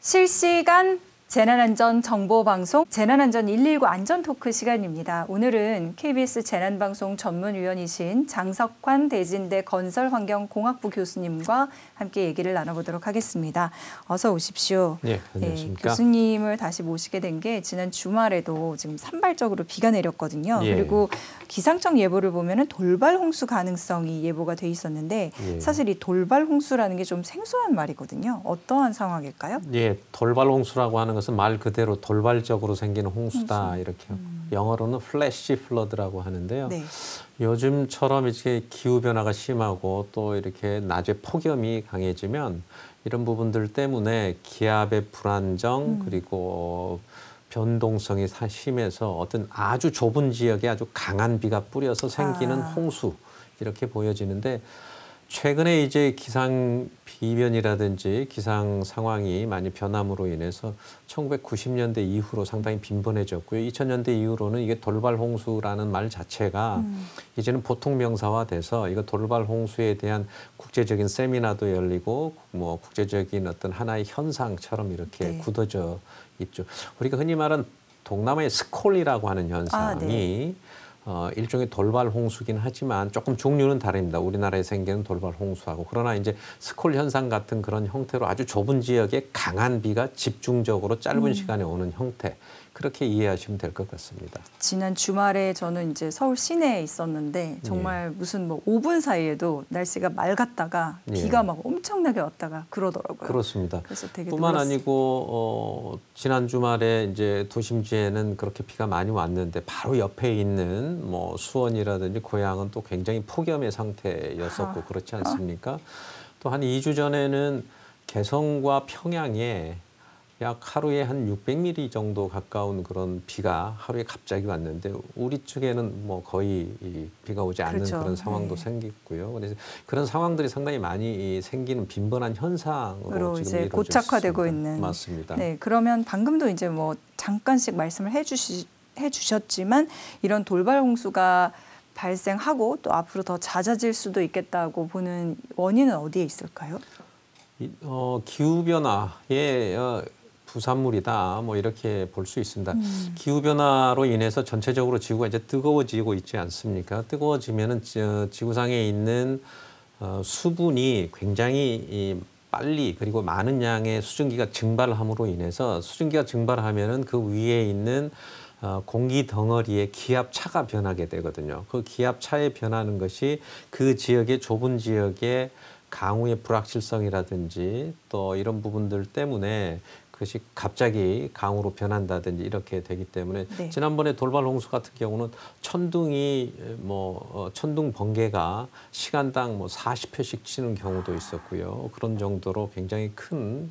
실시간 재난안전 정보방송 재난안전 119 안전토크 시간입니다. 오늘은 KBS 재난방송 전문위원이신 장석환 대진대 건설환경공학부 교수님과 함께 얘기를 나눠보도록 하겠습니다. 어서 오십시오. 네, 안녕하십니까. 교수님을 다시 모시게 된 게 지난 주말에도 지금 산발적으로 비가 내렸거든요. 예. 그리고 기상청 예보를 보면은 돌발 홍수 가능성이 예보가 돼 있었는데 예. 사실 이 돌발 홍수라는 게 좀 생소한 말이거든요. 어떠한 상황일까요? 예, 돌발 홍수라고 하는 것은 말 그대로 돌발적으로 생기는 홍수다 이렇게 영어로는 플래시 플러드라고 하는데요. 네. 요즘처럼 이렇게 기후 변화가 심하고 또 이렇게 낮에 폭염이 강해지면 이런 부분들 때문에 기압의 불안정 그리고 변동성이 심해서 어떤 아주 좁은 지역에 아주 강한 비가 뿌려서 생기는 홍수 이렇게 보여지는데 최근에 이제 기상 비변이라든지 기상 상황이 많이 변함으로 인해서 1990년대 이후로 상당히 빈번해졌고요. 2000년대 이후로는 이게 돌발 홍수라는 말 자체가 이제는 보통 명사화돼서 이거 돌발 홍수에 대한 국제적인 세미나도 열리고 뭐 국제적인 어떤 하나의 현상처럼 이렇게 굳어져 있죠. 우리가 흔히 말하는 동남아의 스콜이라고 하는 현상이 일종의 돌발 홍수긴 하지만 조금 종류는 다릅니다. 우리나라에 생기는 돌발 홍수하고. 그러나 이제 스콜 현상 같은 그런 형태로 아주 좁은 지역에 강한 비가 집중적으로 짧은 시간에 오는 형태. 그렇게 이해하시면 될 것 같습니다. 지난 주말에 저는 이제 서울 시내에 있었는데 정말 무슨 뭐 5분 사이에도 날씨가 맑았다가 비가 막 엄청나게 왔다가 그러더라고요. 그렇습니다. 그래서 되게 뿐만 놀랐어요. 아니고 지난 주말에 이제 도심지에는 그렇게 비가 많이 왔는데 바로 옆에 있는 뭐 수원이라든지 고양은 또 굉장히 폭염의 상태였었고 그렇지 않습니까? 또 한 2주 전에는 개성과 평양에 약 하루에 한 600mm 정도 가까운 그런 비가 하루에 갑자기 왔는데 우리 쪽에는 뭐 거의 비가 오지 않는 그런 상황도 생겼고요. 그래서 그런 상황들이 상당히 많이 생기는 빈번한 현상으로 지금 이제 고착화되고 있는. 맞습니다. 네, 그러면 방금도 이제 뭐 잠깐씩 말씀을 해주셨지만 이런 돌발 홍수가 발생하고 또 앞으로 더 잦아질 수도 있겠다고 보는 원인은 어디에 있을까요? 기후변화의 부산물이다 뭐 이렇게 볼 수 있습니다. 기후변화로 인해서 전체적으로 지구가 이제 뜨거워지고 있지 않습니까? 뜨거워지면은 지구상에 있는 수분이 굉장히 빨리 그리고 많은 양의 수증기가 증발함으로 인해서 수증기가 증발하면은 그 위에 있는 공기 덩어리의 기압차가 변하게 되거든요. 그 기압차에 변하는 것이 그 지역의 좁은 지역의 강우의 불확실성이라든지 또 이런 부분들 때문에 그것이 갑자기 강우로 변한다든지 이렇게 되기 때문에 지난번에 돌발 홍수 같은 경우는 천둥이 천둥 번개가 시간당 뭐 40회씩 치는 경우도 있었고요. 그런 정도로 굉장히 큰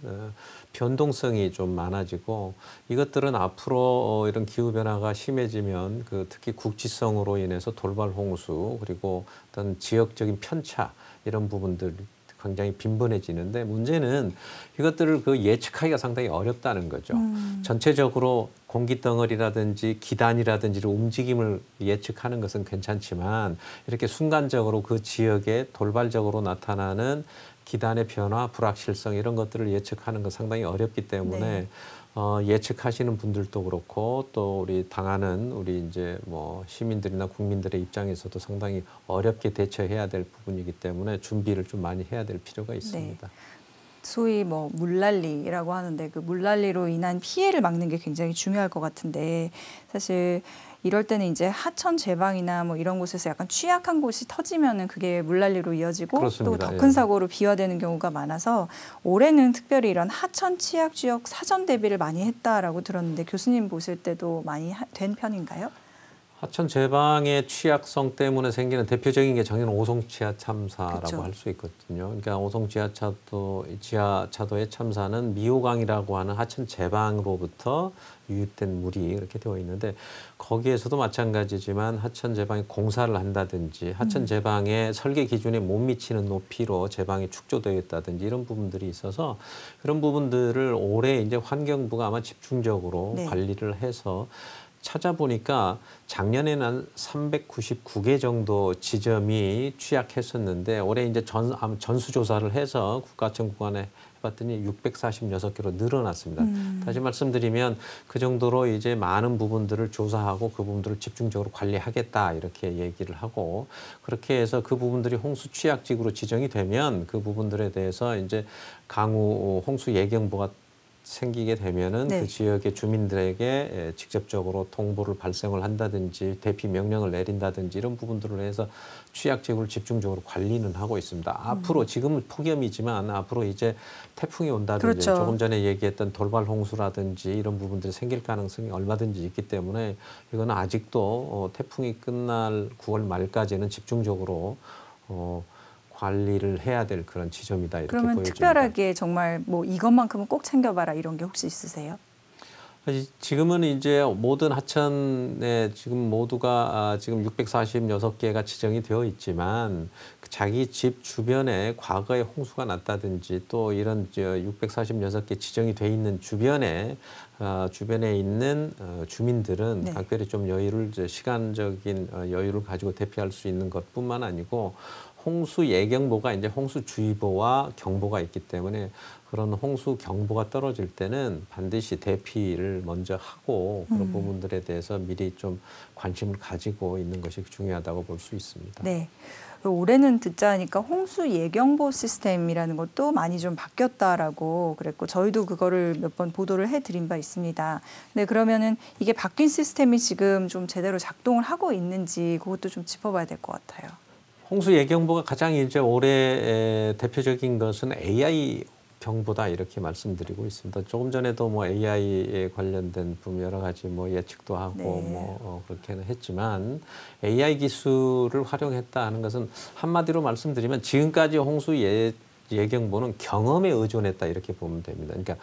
변동성이 좀 많아지고 이것들은 앞으로 이런 기후 변화가 심해지면 특히 국지성으로 인해서 돌발 홍수 그리고 어떤 지역적인 편차 이런 부분들 굉장히 빈번해지는데 문제는 이것들을 예측하기가 상당히 어렵다는 거죠. 전체적으로 공기덩어리라든지 기단이라든지 움직임을 예측하는 것은 괜찮지만 이렇게 순간적으로 그 지역에 돌발적으로 나타나는 기단의 변화, 불확실성 이런 것들을 예측하는 건 상당히 어렵기 때문에 예측하시는 분들도 그렇고 또 우리 당하는 우리 이제 뭐 시민들이나 국민들의 입장에서도 상당히 어렵게 대처해야 될 부분이기 때문에 준비를 좀 많이 해야 될 필요가 있습니다. 네. 소위 뭐 물난리라고 하는데 그 물난리로 인한 피해를 막는 게 굉장히 중요할 것 같은데 사실 이럴 때는 이제 하천 제방이나 뭐 이런 곳에서 약간 취약한 곳이 터지면은 그게 물난리로 이어지고 또 더 큰 사고로 비화되는 경우가 많아서 올해는 특별히 이런 하천 취약 지역 사전 대비를 많이 했다라고 들었는데 교수님 보실 때도 많이 된 편인가요? 하천 제방의 취약성 때문에 생기는 대표적인 게 작년 오송 지하 참사라고 할 수 있거든요. 그러니까 오송 지하차도의 참사는 미호강이라고 하는 하천 제방으로부터 유입된 물이 이렇게 되어 있는데 거기에서도 마찬가지지만 하천 제방에 공사를 한다든지 하천 제방의 설계 기준에 못 미치는 높이로 제방이 축조되어 있다든지 이런 부분들이 있어서 그런 부분들을 올해 이제 환경부가 아마 집중적으로 관리를 해서 찾아보니까 작년에는 한 399개 정도 지점이 취약했었는데 올해 이제 전수조사를 해서 국가청 구간에 해봤더니 646개로 늘어났습니다. 다시 말씀드리면 그 정도로 이제 많은 부분들을 조사하고 그 부분들을 집중적으로 관리하겠다 이렇게 얘기를 하고 그렇게 해서 그 부분들이 홍수 취약지구로 지정이 되면 그 부분들에 대해서 이제 강우 홍수 예경보가 생기게 되면은 네. 그 지역의 주민들에게 직접적으로 통보를 발생을 한다든지 대피 명령을 내린다든지 이런 부분들을 해서 취약지구를 집중적으로 관리는 하고 있습니다. 앞으로 지금은 폭염이지만 앞으로 이제 태풍이 온다든지 그렇죠. 조금 전에 얘기했던 돌발 홍수라든지 이런 부분들이 생길 가능성이 얼마든지 있기 때문에 이거는 아직도 태풍이 끝날 9월 말까지는 집중적으로 관리를 해야 될 그런 지점이다 이렇게 그러면 보여집니다. 특별하게 정말 뭐 이것만큼은 꼭 챙겨봐라 이런 게 혹시 있으세요? 지금은 이제 모든 하천에 지금 모두가 지금 646개가 지정이 되어 있지만 자기 집 주변에 과거에 홍수가 났다든지 또 이런 646개 지정이 돼 있는 주변에 있는 주민들은 네. 각별히 좀 여유를 시간적인 여유를 가지고 대피할 수 있는 것뿐만 아니고 홍수 예경보가 이제 홍수주의보와 경보가 있기 때문에 그런 홍수 경보가 떨어질 때는 반드시 대피를 먼저 하고 그런 부분들에 대해서 미리 좀 관심을 가지고 있는 것이 중요하다고 볼 수 있습니다. 네. 올해는 듣자 하니까 홍수 예경보 시스템이라는 것도 많이 좀 바뀌었다라고 그랬고 저희도 그거를 몇 번 보도를 해드린 바 있습니다. 네, 그러면은 이게 바뀐 시스템이 지금 좀 제대로 작동을 하고 있는지 그것도 좀 짚어봐야 될 것 같아요. 홍수 예경보가 가장 이제 올해 대표적인 것은 AI 경보다 이렇게 말씀드리고 있습니다. 조금 전에도 뭐 AI에 관련된 여러 가지 뭐 예측도 하고 네. 그렇게는 했지만 AI 기술을 활용했다 하는 것은 한마디로 말씀드리면 지금까지 홍수 예경보는 경험에 의존했다 이렇게 보면 됩니다. 그러니까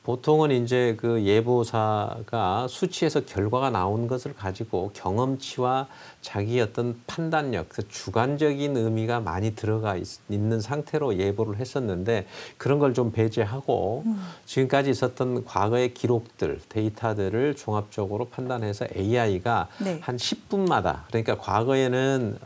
보통은 이제 그 예보사가 수치에서 결과가 나온 것을 가지고 경험치와 자기 어떤 판단력, 그 주관적인 의미가 많이 들어가 있는 상태로 예보를 했었는데 그런 걸 좀 배제하고 지금까지 있었던 과거의 기록들, 데이터들을 종합적으로 판단해서 AI가 네. 한 10분마다 그러니까 과거에는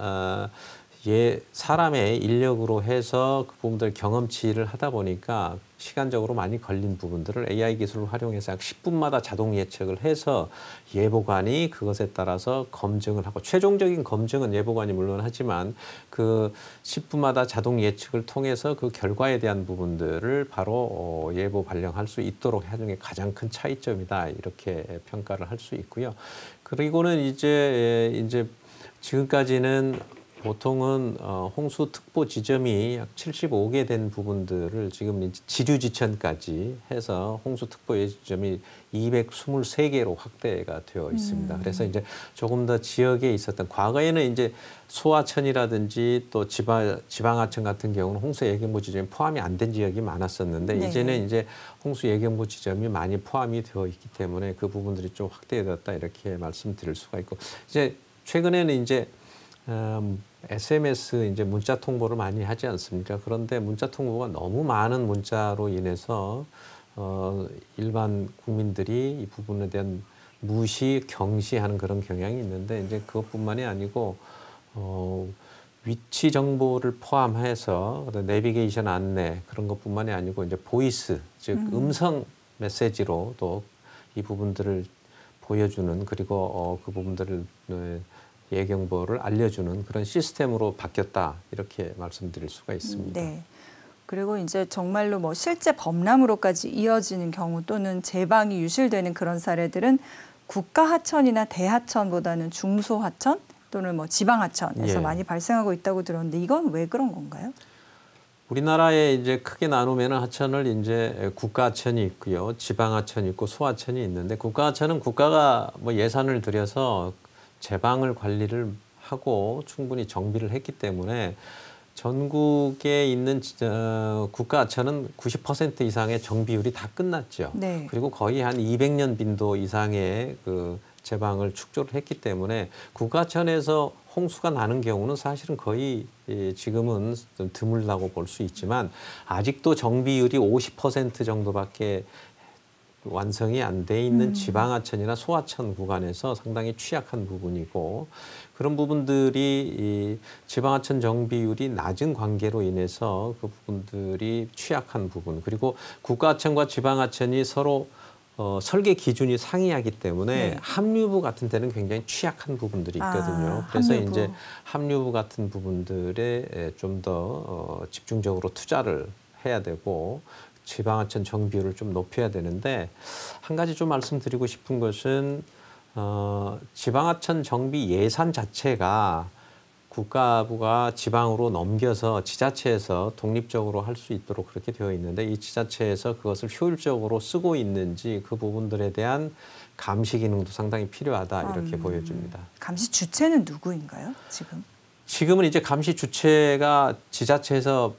사람의 인력으로 해서 그 부분들 경험치를 하다 보니까 시간적으로 많이 걸린 부분들을 AI 기술을 활용해서 약 10분마다 자동 예측을 해서 예보관이 그것에 따라서 검증을 하고 최종적인 검증은 예보관이 물론 하지만 그 10분마다 자동 예측을 통해서 그 결과에 대한 부분들을 바로 예보 발령할 수 있도록 하는 게 가장 큰 차이점이다 이렇게 평가를 할 수 있고요. 그리고는 이제 지금까지는 보통은 홍수특보 지점이 약 75개 된 부분들을 지금 이제 지류지천까지 해서 홍수특보 지점이 223개로 확대가 되어 있습니다. 그래서 이제 조금 더 지역에 있었던 과거에는 이제 소하천이라든지 또 지방하천 같은 경우는 홍수 예경보 지점이 포함이 안 된 지역이 많았었는데 네. 이제는 이제 홍수 예경보 지점이 많이 포함이 되어 있기 때문에 그 부분들이 좀 확대되었다 이렇게 말씀드릴 수가 있고 이제 최근에는 이제 SMS 이제 문자 통보를 많이 하지 않습니까? 그런데 문자 통보가 너무 많은 문자로 인해서 일반 국민들이 이 부분에 대한 무시, 경시하는 그런 경향이 있는데 이제 그것뿐만이 아니고 위치 정보를 포함해서 내비게이션 안내 그런 것뿐만이 아니고 이제 보이스 즉 음성 메시지로 또 이 부분들을 보여주는 그리고 그 부분들을 예경보를 알려주는 그런 시스템으로 바뀌었다 이렇게 말씀드릴 수가 있습니다. 네. 그리고 이제 정말로 뭐 실제 범람으로까지 이어지는 경우 또는 제방이 유실되는 그런 사례들은 국가하천이나 대하천보다는 중소하천 또는 뭐 지방하천에서 예. 많이 발생하고 있다고 들었는데 이건 왜 그런 건가요? 우리나라에 이제 크게 나누면 하천을 이제 국가하천이 있고요, 지방하천이 있고 소하천이 있는데 국가하천은 국가가 뭐 예산을 들여서 제방을 관리를 하고 충분히 정비를 했기 때문에 전국에 있는 국가하천은 90% 이상의 정비율이 다 끝났죠. 네. 그리고 거의 한 200년 빈도 이상의 그 제방을 축조를 했기 때문에 국가하천에서 홍수가 나는 경우는 사실은 거의 지금은 좀 드물다고 볼 수 있지만 아직도 정비율이 50% 정도밖에 완성이 안 돼 있는 지방하천이나 소하천 구간에서 상당히 취약한 부분이고 그런 부분들이 이 지방하천 정비율이 낮은 관계로 인해서 그 부분들이 취약한 부분 그리고 국가하천과 지방하천이 서로 설계 기준이 상이하기 때문에 네. 합류부 같은 데는 굉장히 취약한 부분들이 있거든요. 그래서 합류부. 이제 합류부 같은 부분들에 좀 더 집중적으로 투자를 해야 되고 지방하천 정비율을 좀 높여야 되는데 한 가지 좀 말씀드리고 싶은 것은 지방하천 정비 예산 자체가 국가부가 지방으로 넘겨서 지자체에서 독립적으로 할 수 있도록 그렇게 되어 있는데 이 지자체에서 그것을 효율적으로 쓰고 있는지 그 부분들에 대한 감시 기능도 상당히 필요하다 이렇게 보여집니다. 감시 주체는 누구인가요, 지금? 지금은 이제 감시 주체가 지자체에서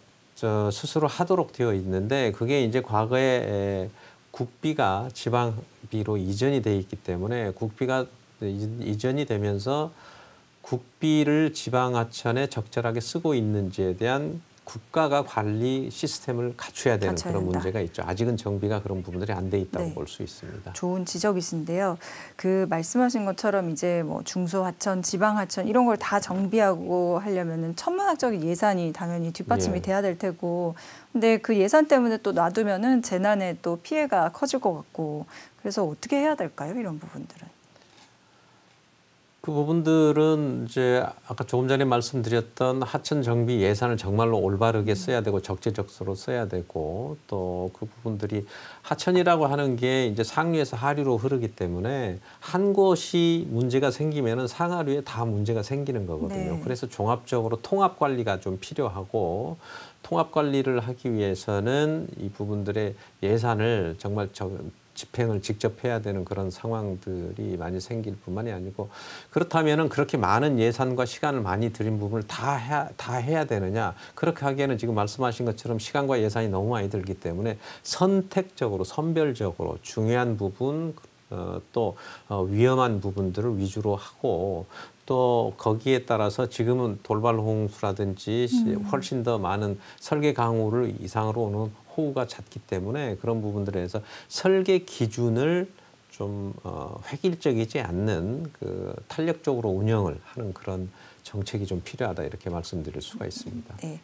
스스로 하도록 되어 있는데 그게 이제 과거에 국비가 지방비로 이전이 돼 있기 때문에 국비가 이전이 되면서 국비를 지방하천에 적절하게 쓰고 있는지에 대한 국가가 관리 시스템을 갖춰야 되는 갖춰야 그런 된다. 문제가 있죠. 아직은 정비가 그런 부분들이 안 돼 있다고 네. 볼 수 있습니다. 좋은 지적이신데요. 그 말씀하신 것처럼 이제 뭐 중소하천, 지방하천 이런 걸 다 정비하고 하려면은 천문학적인 예산이 당연히 뒷받침이 예. 돼야 될 테고, 근데 그 예산 때문에 또 놔두면은 재난에 또 피해가 커질 것 같고, 그래서 어떻게 해야 될까요? 이런 부분들은. 그 부분들은 이제 아까 조금 전에 말씀드렸던 하천 정비 예산을 정말로 올바르게 써야 되고 적재적소로 써야 되고 또 그 부분들이 하천이라고 하는 게 이제 상류에서 하류로 흐르기 때문에 한 곳이 문제가 생기면은 상하류에 다 문제가 생기는 거거든요. 네. 그래서 종합적으로 통합 관리가 좀 필요하고 통합 관리를 하기 위해서는 이 부분들의 예산을 정말 집행을 직접 해야 되는 그런 상황들이 많이 생길 뿐만이 아니고 그렇다면은 그렇게 많은 예산과 시간을 많이 들인 부분을 다 해야 되느냐 그렇게 하기에는 지금 말씀하신 것처럼 시간과 예산이 너무 많이 들기 때문에 선택적으로 선별적으로 중요한 부분 또 위험한 부분들을 위주로 하고 또 거기에 따라서 지금은 돌발 홍수라든지 훨씬 더 많은 설계 강우를 이상으로 오는 호우가 잦기 때문에 그런 부분들에서 설계 기준을 좀 획일적이지 않는 그 탄력적으로 운영을 하는 그런 정책이 좀 필요하다 이렇게 말씀드릴 수가 있습니다. 네.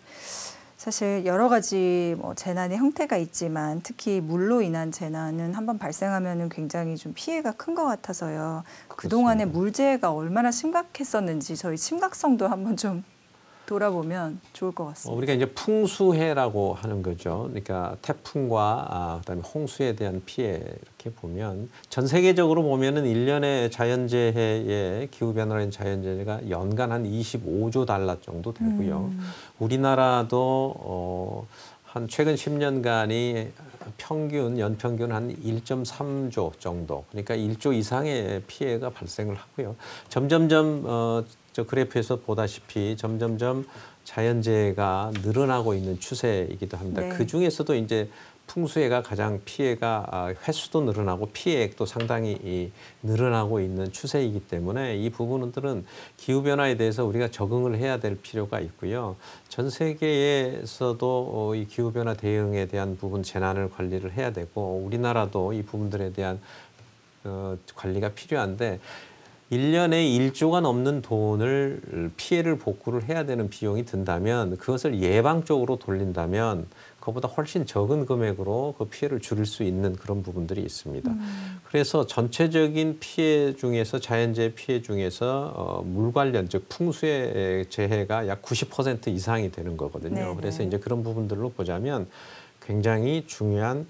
사실 여러 가지 뭐 재난의 형태가 있지만 특히 물로 인한 재난은 한번 발생하면은 굉장히 좀 피해가 큰 것 같아서요. 그동안의 물재해가 얼마나 심각했었는지 저희 심각성도 한번 좀 돌아보면 좋을 것 같습니다. 우리가 이제 풍수해라고 하는 거죠. 그러니까 태풍과 그다음에 홍수에 대한 피해 이렇게 보면 전 세계적으로 보면은 1년의 자연재해의 기후변화라는 자연재해가 연간 한 25조 달러 정도 되고요. 우리나라도 한 최근 10년간이 연평균 한 1.3조 정도, 그러니까 1조 이상의 피해가 발생을 하고요. 점점점 저 그래프에서 보다시피 점점점 자연재해가 늘어나고 있는 추세이기도 합니다. 네. 그 중에서도 이제 풍수해가 가장 피해가 횟수도 늘어나고 피해액도 상당히 늘어나고 있는 추세이기 때문에 이 부분들은 기후변화에 대해서 우리가 적응을 해야 될 필요가 있고요. 전 세계에서도 이 기후변화 대응에 대한 부분 재난을 관리를 해야 되고 우리나라도 이 부분들에 대한 관리가 필요한데 1년에 1조가 넘는 돈을 피해를 복구를 해야 되는 비용이 든다면 그것을 예방 쪽으로 돌린다면 그보다 훨씬 적은 금액으로 그 피해를 줄일 수 있는 그런 부분들이 있습니다. 그래서 전체적인 피해 중에서 자연재해 피해 중에서 물 관련 즉 풍수의 재해가 약 90% 이상이 되는 거거든요. 네네. 그래서 이제 그런 부분들로 보자면 굉장히 중요한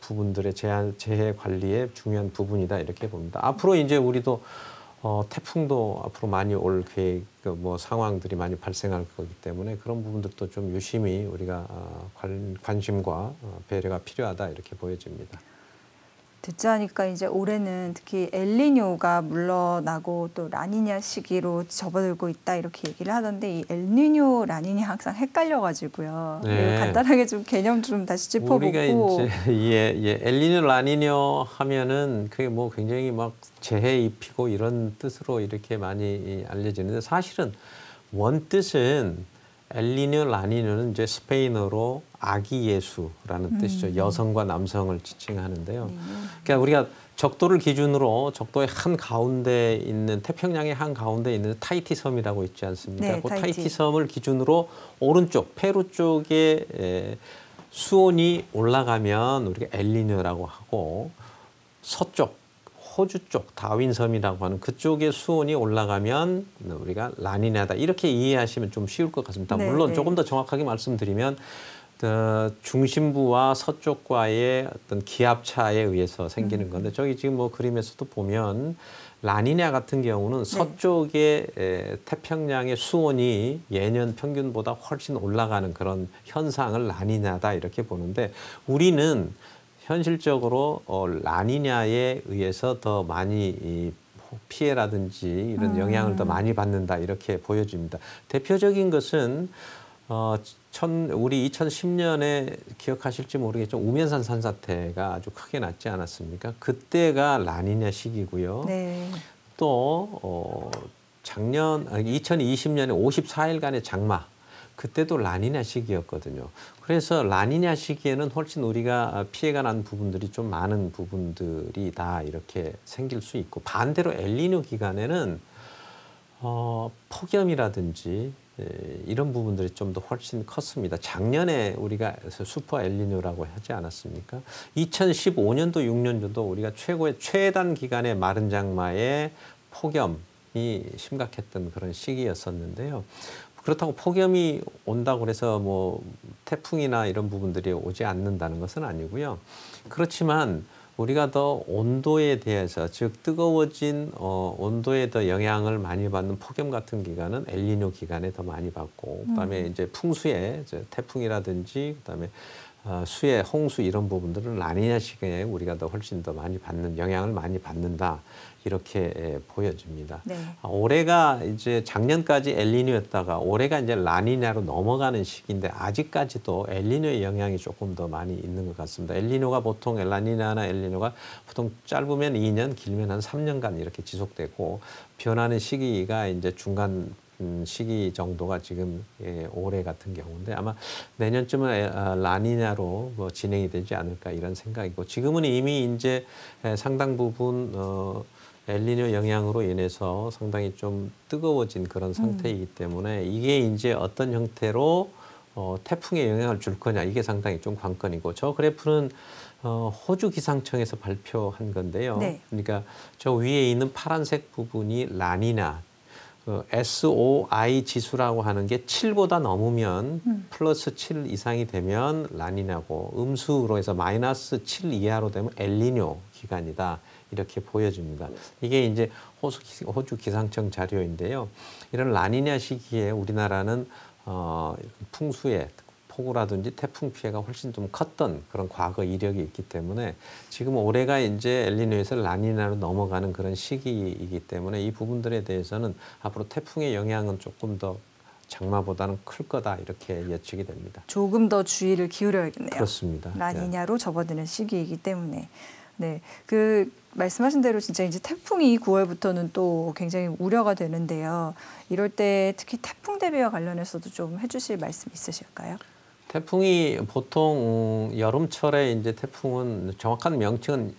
부분들의 재해 관리의 중요한 부분이다 이렇게 봅니다. 앞으로 이제 우리도 태풍도 앞으로 많이 올 계획 뭐 상황들이 많이 발생할 거기 때문에 그런 부분들도 좀 유심히 우리가 관심과 배려가 필요하다 이렇게 보여집니다. 듣자 하니까 이제 올해는 특히 엘니뇨가 물러나고 또 라니냐 시기로 접어들고 있다 이렇게 얘기를 하던데 이 엘니뇨 라니냐 항상 헷갈려가지고요. 네. 간단하게 좀 개념 좀 다시 짚어보고. 우리가 이제 엘니뇨 라니뇨 하면은 그게 뭐 굉장히 막 재해 입히고 이런 뜻으로 이렇게 많이 알려지는데 사실은 원 뜻은 엘니뇨, 라니뇨는 이제 스페인어로 아기 예수라는 뜻이죠. 여성과 남성을 지칭하는데요. 그러니까 우리가 적도를 기준으로 적도의 한 가운데 있는 태평양의 한 가운데 있는 타히티 섬이라고 있지 않습니까? 네, 그 타히티. 타히티 섬을 기준으로 오른쪽 페루 쪽에 수온이 올라가면 우리가 엘니뇨라고 하고 서쪽 호주 쪽 다윈섬이라고 하는 그쪽의 수온이 올라가면 우리가 라니냐다 이렇게 이해하시면 좀 쉬울 것 같습니다. 네, 물론 네. 조금 더 정확하게 말씀드리면 중심부와 서쪽과의 어떤 기압차에 의해서 생기는 건데 저기 지금 뭐 그림에서도 보면 라니냐 같은 경우는 서쪽의 태평양의 수온이 예년 평균보다 훨씬 올라가는 그런 현상을 라니냐다 이렇게 보는데 우리는 현실적으로 라니냐에 의해서 더 많이 이 피해라든지 이런 영향을 더 많이 받는다 이렇게 보여집니다. 대표적인 것은 우리 2010년에 기억하실지 모르겠지만 우면산 산사태가 아주 크게 났지 않았습니까? 그때가 라니냐 시기고요. 네. 또 작년 2020년에 54일간의 장마 그때도 라니냐 시기였거든요. 그래서 라니냐 시기에는 훨씬 우리가 피해가 난 부분들이 좀 많은 부분들이 다 이렇게 생길 수 있고 반대로 엘니뇨 기간에는 폭염이라든지 이런 부분들이 좀 더 훨씬 컸습니다. 작년에 우리가 슈퍼 엘니뇨라고 하지 않았습니까? 2015년도, 6년도도 우리가 최고의 최단 기간의 마른 장마에 폭염이 심각했던 그런 시기였었는데요. 그렇다고 폭염이 온다고 해서 뭐 태풍이나 이런 부분들이 오지 않는다는 것은 아니고요. 그렇지만 우리가 더 온도에 대해서 즉 뜨거워진 온도에 더 영향을 많이 받는 폭염 같은 기간은 엘니뇨 기간에 더 많이 받고 그다음에 이제 풍수에 이제 태풍이라든지 그다음에 수해, 홍수 이런 부분들은 라니냐 시기에 우리가 더 훨씬 더 많이 받는 영향을 많이 받는다 이렇게 보여집니다. 네. 올해가 이제 작년까지 엘니뇨였다가 올해가 이제 라니냐로 넘어가는 시기인데 아직까지도 엘니뇨의 영향이 조금 더 많이 있는 것 같습니다. 엘니뇨가 보통 라니냐나 엘니뇨가 보통 짧으면 2년, 길면 한 3년간 이렇게 지속되고 변하는 시기가 이제 중간 시기 정도가 지금 올해 같은 경우인데 아마 내년쯤은 라니냐로 뭐 진행이 되지 않을까 이런 생각이고 지금은 이미 이제 상당 부분 엘니뇨 영향으로 인해서 상당히 좀 뜨거워진 그런 상태이기 때문에 이게 이제 어떤 형태로 태풍에 영향을 줄 거냐 이게 상당히 좀 관건이고 저 그래프는 호주 기상청에서 발표한 건데요. 네. 그러니까 저 위에 있는 파란색 부분이 라니냐 SOI 지수라고 하는 게 7보다 넘으면 플러스 7 이상이 되면 라니냐고 음수로 해서 마이너스 7 이하로 되면 엘니뇨 기간이다. 이렇게 보여집니다. 이게 이제 호주 기상청 자료인데요. 이런 라니냐 시기에 우리나라는 풍수에 폭우라든지 태풍 피해가 훨씬 좀 컸던 그런 과거 이력이 있기 때문에 지금 올해가 이제 엘니뇨에서 라니냐로 넘어가는 그런 시기이기 때문에 이 부분들에 대해서는 앞으로 태풍의 영향은 조금 더 장마보다는 클 거다 이렇게 예측이 됩니다. 조금 더 주의를 기울여야겠네요. 그렇습니다. 라니냐로 접어드는 시기이기 때문에. 네, 그 말씀하신 대로 진짜 이제 태풍이 9월부터는 또 굉장히 우려가 되는데요. 이럴 때 특히 태풍 대비와 관련해서도 좀 해주실 말씀 있으실까요? 태풍이 보통 여름철에 이제 태풍은 정확한 명칭은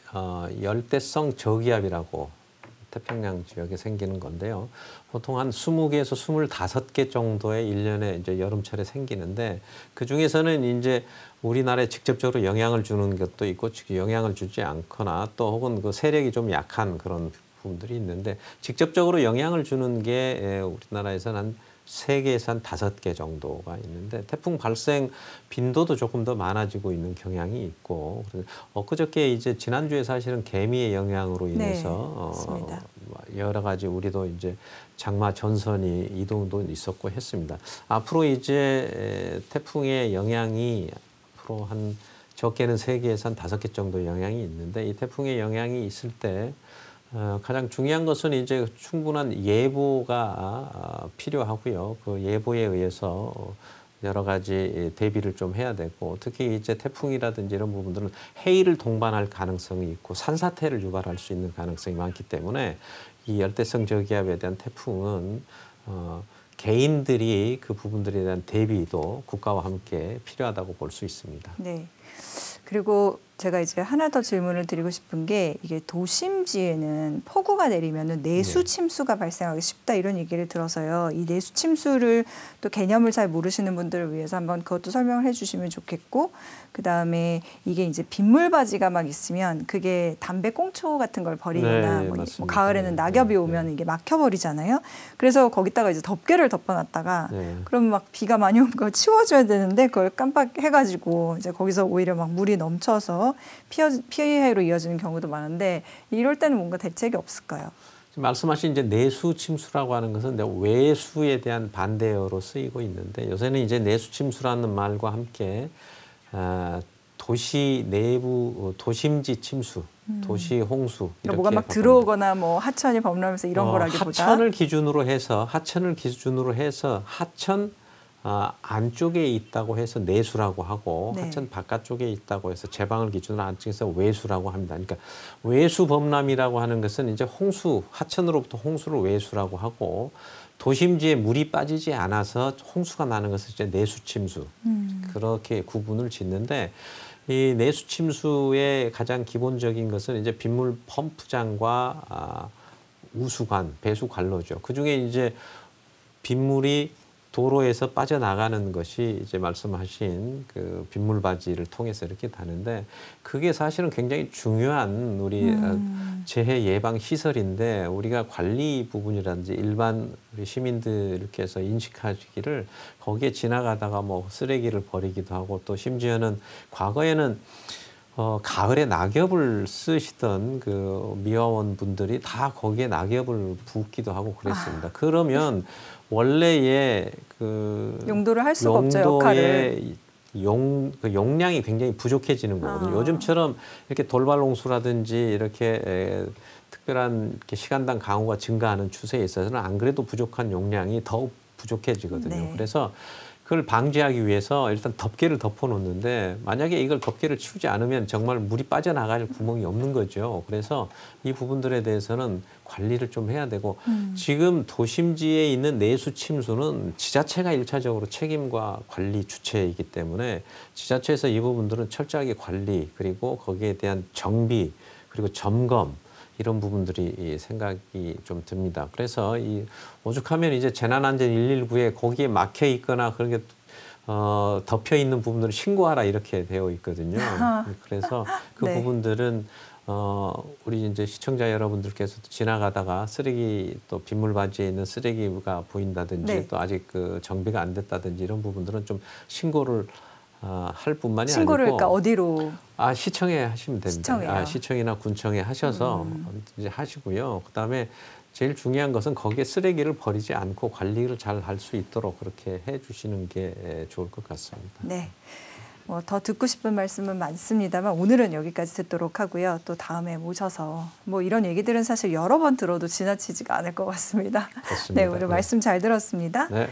열대성 저기압이라고 태평양 지역에 생기는 건데요. 보통 한 20개에서 25개 정도의 1년에 이제 여름철에 생기는데 그 중에서는 이제 우리나라에 직접적으로 영향을 주는 것도 있고 영향을 주지 않거나 또 혹은 그 세력이 좀 약한 그런 부분들이 있는데 직접적으로 영향을 주는 게 우리나라에서는 한 3개에서 한 5개 정도가 있는데 태풍 발생 빈도도 조금 더 많아지고 있는 경향이 있고 엊그저께 이제 지난주에 사실은 개미의 영향으로 인해서 여러 가지 우리도 이제 장마 전선이 이동도 있었고 했습니다. 앞으로 이제 태풍의 영향이 앞으로 한 적게는 3개에서 한 5개 정도 영향이 있는데 이 태풍의 영향이 있을 때 가장 중요한 것은 이제 충분한 예보가 필요하고요. 그 예보에 의해서 여러 가지 대비를 좀 해야 되고 특히 이제 태풍이라든지 이런 부분들은 해일을 동반할 가능성이 있고 산사태를 유발할 수 있는 가능성이 많기 때문에 이 열대성 저기압에 대한 태풍은 개인들이 그 부분들에 대한 대비도 국가와 함께 필요하다고 볼 수 있습니다. 네. 그리고 제가 이제 하나 더 질문을 드리고 싶은 게 이게 도심지에는 폭우가 내리면은 내수 침수가 발생하기 쉽다 이런 얘기를 들어서요. 이 내수 침수를 또 개념을 잘 모르시는 분들을 위해서 한번 그것도 설명을 해주시면 좋겠고, 그 다음에 이게 이제 빗물바지가 막 있으면 그게 담배 꽁초 같은 걸 버리거나 네, 뭐 맞습니다. 가을에는 낙엽이 오면 이게 막혀버리잖아요. 그래서 거기다가 이제 덮개를 덮어놨다가 그럼 막 비가 많이 오면 그걸 치워줘야 되는데 그걸 깜빡해가지고 이제 거기서 오히려 막 물이 넘쳐서 피해로 이어지는 경우도 많은데 이럴 때는 뭔가 대책이 없을까요? 말씀하신 이제 내수 침수라고 하는 것은 외수에 대한 반대어로 쓰이고 있는데 요새는 이제 내수 침수라는 말과 함께 도시 내부 도심지 침수, 도시 홍수 이렇게 뭐가 막 들어오거나 뭐 하천이 범람해서 이런 거라기보다 하천을 기준으로 해서 하천 안쪽에 있다고 해서 내수라고 하고 하천 바깥쪽에 있다고 해서 제방을 기준으로 안쪽에서 외수라고 합니다. 그러니까 외수 범람이라고 하는 것은 이제 홍수, 하천으로부터 홍수를 외수라고 하고 도심지에 물이 빠지지 않아서 홍수가 나는 것을 이제 내수 침수 그렇게 구분을 짓는데 이 내수 침수의 가장 기본적인 것은 이제 빗물 펌프장과 우수관, 배수관로죠. 그 중에 이제 빗물이 도로에서 빠져나가는 것이 이제 말씀하신 그 빗물바지를 통해서 이렇게 다는데 그게 사실은 굉장히 중요한 우리 재해 예방 시설인데 우리가 관리 부분이라든지 일반 우리 시민들께서 인식하시기를 거기에 지나가다가 뭐 쓰레기를 버리기도 하고 또 심지어는 과거에는 가을에 낙엽을 쓰시던 그 미화원 분들이 다 거기에 낙엽을 붓기도 하고 그랬습니다. 그러면 원래의 그 용도를 할 수가 없죠, 역할을. 그 용량이 굉장히 부족해지는 거거든요. 요즘처럼 이렇게 돌발홍수라든지 이렇게 특별한 이렇게 시간당 강우가 증가하는 추세에 있어서는 안 그래도 부족한 용량이 더욱 부족해지거든요. 그래서 그걸 방지하기 위해서 일단 덮개를 덮어놓는데 만약에 이걸 덮개를 치우지 않으면 정말 물이 빠져나갈 구멍이 없는 거죠. 그래서 이 부분들에 대해서는 관리를 좀 해야 되고 지금 도심지에 있는 내수 침수는 지자체가 일차적으로 책임과 관리 주체이기 때문에 지자체에서 이 부분들은 철저하게 관리 그리고 거기에 대한 정비 그리고 점검 이런 부분들이 생각이 좀 듭니다. 그래서 이 오죽하면 이제 재난안전 119에 거기에 막혀 있거나 그런 게 덮여 있는 부분들을 신고하라 이렇게 되어 있거든요. 그래서 그 부분들은 우리 이제 시청자 여러분들께서도 지나가다가 쓰레기 또 빗물바지에 있는 쓰레기가 보인다든지 또 아직 그 정비가 안 됐다든지 이런 부분들은 좀 신고를 할 뿐만이 신고를 아니고 그러니까 어디로? 시청에 하시면 됩니다. 시청에요. 시청이나 군청에 하셔서 이제 하시고요. 그다음에 제일 중요한 것은 거기에 쓰레기를 버리지 않고 관리를 잘 할 수 있도록 그렇게 해주시는 게 좋을 것 같습니다. 네. 뭐 더 듣고 싶은 말씀은 많습니다만 오늘은 여기까지 듣도록 하고요. 또 다음에 모셔서 뭐 이런 얘기들은 사실 여러 번 들어도 지나치지가 않을 것 같습니다. 그렇습니다. 네, 오늘 말씀 잘 들었습니다. 네.